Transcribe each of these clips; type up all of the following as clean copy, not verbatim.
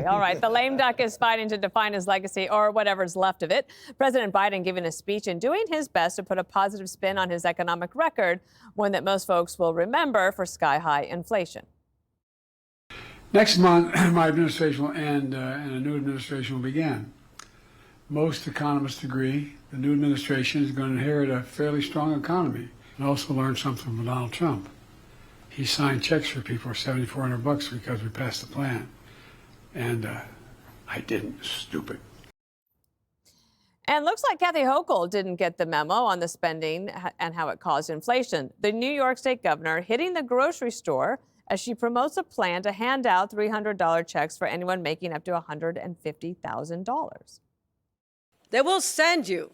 story. All right, the lame duck is fighting to define his legacy, or whatever's left of it. President Biden giving a speech and doing his best to put a positive spin on his economic record, one that most folks will remember for sky-high inflation. Next month, my administration will end and a new administration will begin. Most economists agree the new administration is going to inherit a fairly strong economy. And also learn something from Donald Trump. He signed checks for people for $7,400 because we passed the plan. And I didn't. Stupid. And looks like Kathy Hochul didn't get the memo on the spending and how it caused inflation. The New York State governor hitting the grocery store as she promotes a plan to hand out $300 checks for anyone making up to $150,000. They will send you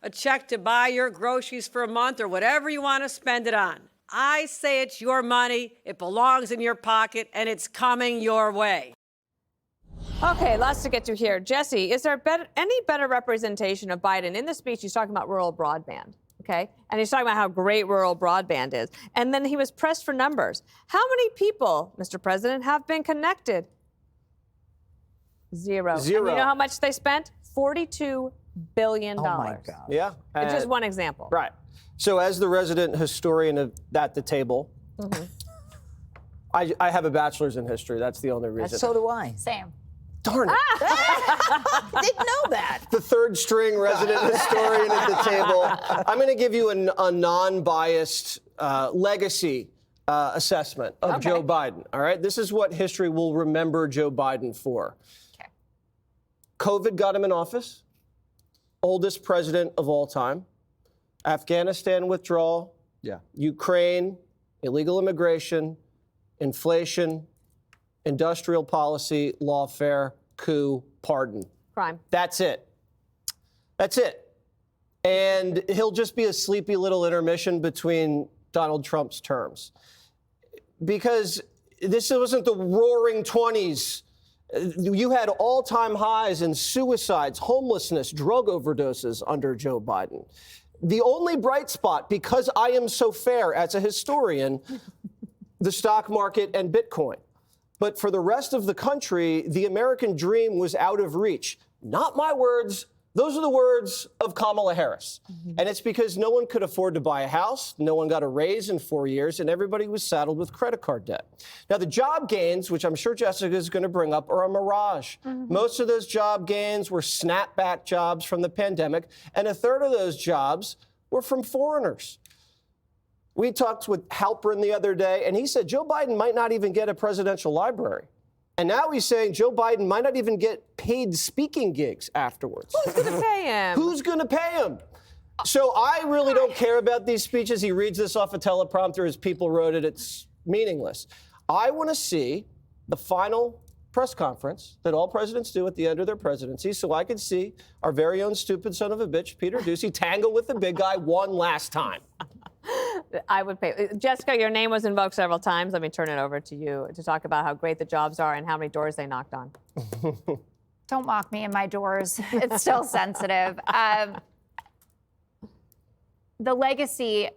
a check to buy your groceries for a month or whatever you want to spend it on. I say it's your money, it belongs in your pocket, and it's coming your way. Okay, lots to get to here. Jesse, is there any better representation of Biden? In the speech, he's talking about rural broadband, okay? And he's talking about how great rural broadband is. And then he was pressed for numbers. How many people, Mr. President, have been connected? Zero. And you know how much they spent? $42 billion. Oh, my God. Yeah. It's just one example. Right. So as the resident historian at the table, I have a bachelor's in history. That's the only reason. So do I. Same. Darn it. Didn't know that. The third string resident historian at the table. I'm going to give you a non-biased legacy assessment of Joe Biden. All right. This is what history will remember Joe Biden for. Okay. COVID got him in office. Oldest president of all time. Afghanistan withdrawal. Yeah. Ukraine, illegal immigration, inflation, industrial policy, lawfare, coup, pardon. Crime. That's it. That's it. And he'll just be a sleepy little intermission between Donald Trump's terms. Because this wasn't the roaring 20s. You had all-time highs in suicides, homelessness, drug overdoses under Joe Biden. The only bright spot, because I am so fair as a historian, the stock market and Bitcoin. But for the rest of the country, the American dream was out of reach. Not my words. Those are the words of Kamala Harris. And it's because no one could afford to buy a house, no one got a raise in 4 years, and everybody was saddled with credit card debt. Now, the job gains, which I'm sure Jessica is going to bring up, are a mirage. Most of those job gains were snapback jobs from the pandemic, and a third of those jobs were from foreigners. We talked with Halperin the other day, and he said Joe Biden might not even get a presidential library. And now he's saying Joe Biden might not even get paid speaking gigs afterwards. Who's going to pay him? Who's going to pay him? So I really don't care about these speeches. He reads this off a teleprompter. His people wrote it. It's meaningless. I want to see the final press conference that all presidents do at the end of their presidency so I can see our very own stupid son of a bitch, Peter Doocy, tangle with the big guy one last time. I would pay. Jessica, your name was invoked several times. Let me turn it over to you to talk about how great the jobs are and how many doors they knocked on. Don't mock me in my doors. It's still sensitive. The legacy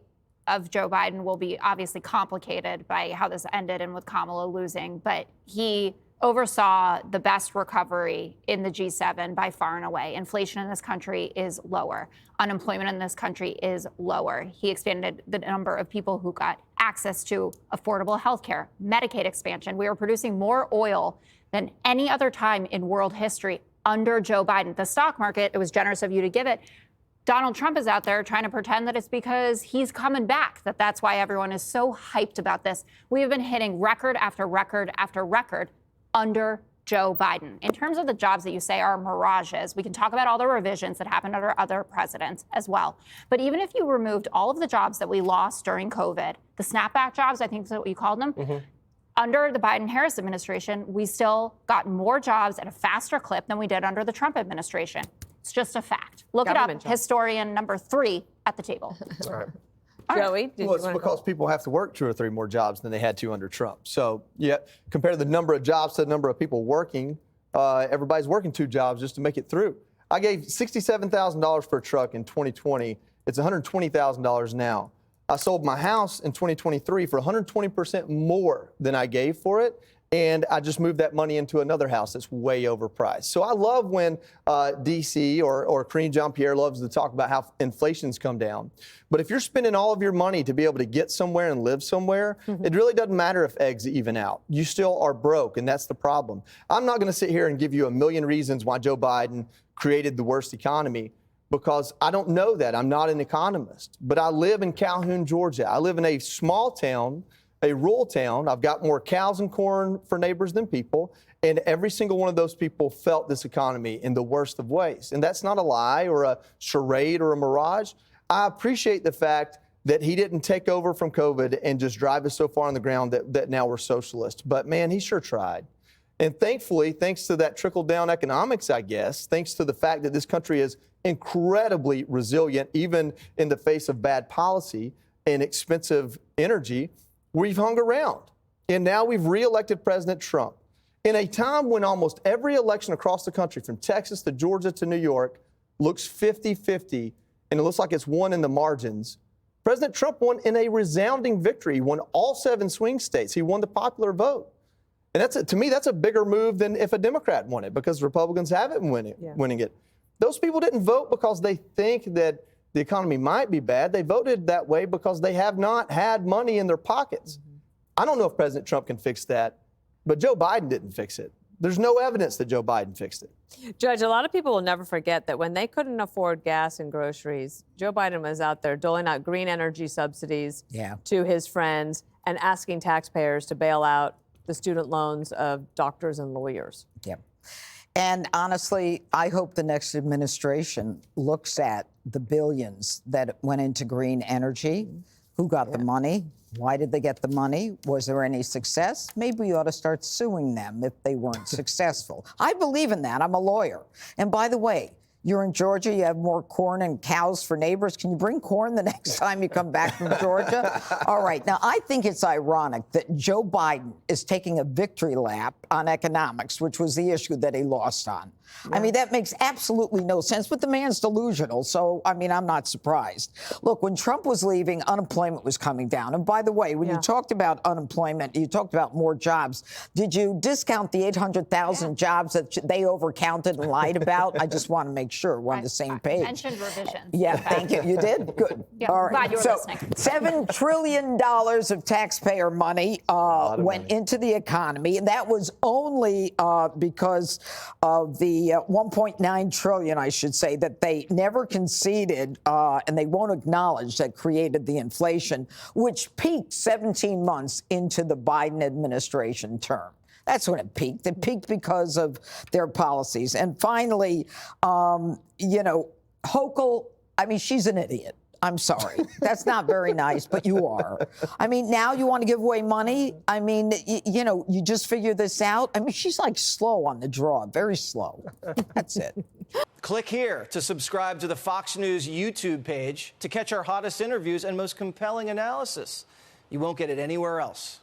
of Joe Biden will be obviously complicated by how this ended and with Kamala losing, but he oversaw the best recovery in the G7 by far and away. Inflation in this country is lower. Unemployment in this country is lower. He expanded the number of people who got access to affordable health care, Medicaid expansion. We are producing more oil than any other time in world history under Joe Biden. The stock market, it was generous of you to give it. Donald Trump is out there trying to pretend that it's because he's coming back, that's why everyone is so hyped about this. We have been hitting record after record after record under Joe Biden. In terms of the jobs that you say are mirages, we can talk about all the revisions that happened under other presidents as well. But even if you removed all of the jobs that we lost during COVID, the snapback jobs, I think is what you called them, under the Biden-Harris administration, we still got more jobs at a faster clip than we did under the Trump administration. It's just a fact. Look it up, historian number 3 at the table. All right. Joey, Well, it's because people have to work 2 or 3 more jobs than they had to under Trump. So, yeah, compare the number of jobs to the number of people working. Everybody's working 2 jobs just to make it through. I gave $67,000 for a truck in 2020. It's $120,000 now. I sold my house in 2023 for 120% more than I gave for it. and I just moved that money into another house that's way overpriced. So I love when DC or Karine Jean-Pierre loves to talk about how inflation's come down. But if you're spending all of your money to be able to get somewhere and live somewhere, it really doesn't matter if eggs even out. You still are broke, and that's the problem. I'm not going to sit here and give you a million reasons why Joe Biden created the worst economy, because I don't know that. I'm not an economist. But I live in Calhoun, Georgia. I live in a small town, a rural town. I've got more cows and corn for neighbors than people. And every single one of those people felt this economy in the worst of ways. And that's not a lie or a charade or a mirage. I appreciate the fact that he didn't take over from COVID and just drive us so far on the ground that now we're socialists. But man, he sure tried. And thankfully, thanks to that trickle-down economics, I guess, thanks to the fact that this country is incredibly resilient, even in the face of bad policy and expensive energy, we've hung around. And now we've reelected President Trump. In a time when almost every election across the country, from Texas to Georgia to New York, looks 50-50, and it looks like it's won in the margins, President Trump won in a resounding victory. He won all 7 swing states. He won the popular vote. And to me, that's a bigger move than if a Democrat won it, because Republicans haven't winning it. Those people didn't vote because they think that the economy might be bad. They voted that way because they have not had money in their pockets. I don't know if President Trump can fix that, but Joe Biden didn't fix it. There's no evidence that Joe Biden fixed it. Judge, a lot of people will never forget that when they couldn't afford gas and groceries, Joe Biden was out there doling out green energy subsidies to his friends and asking taxpayers to bail out the student loans of doctors and lawyers. Yeah. And honestly, I hope the next administration looks at the billions that went into green energy. Who got the money? Why did they get the money? Was there any success? Maybe we ought to start suing them if they weren't successful. I believe in that. I'm a lawyer. And by the way, you're in Georgia, you have more corn and cows for neighbors. Can you bring corn the next time you come back from Georgia? All right. Now, I think it's ironic that Joe Biden is taking a victory lap on economics, which was the issue that he lost on. I mean, that makes absolutely no sense, but the man's delusional. So, I mean, I'm not surprised. Look, when Trump was leaving, unemployment was coming down. And by the way, when you talked about unemployment, you talked about more jobs. Did you discount the 800,000 jobs that they overcounted and lied about? I just want to make sure we're on the same page. I mentioned revisions. Yeah, thank you. You did? Good. Yeah, all right. glad you were listening. $7 trillion of taxpayer money went into the economy. And that was only because of the 1.9 trillion, I should say, that they never conceded and they won't acknowledge that created the inflation, which peaked 17 months into the Biden administration term. That's when it peaked. It peaked because of their policies. And finally, Hochul, I mean, she's an idiot. I'm sorry. That's not very nice, but you are. I mean, now you want to give away money? I mean, you just figure this out? I mean, she's like slow on the draw, very slow. That's it. Click here to subscribe to the Fox News YouTube page to catch our hottest interviews and most compelling analysis. You won't get it anywhere else.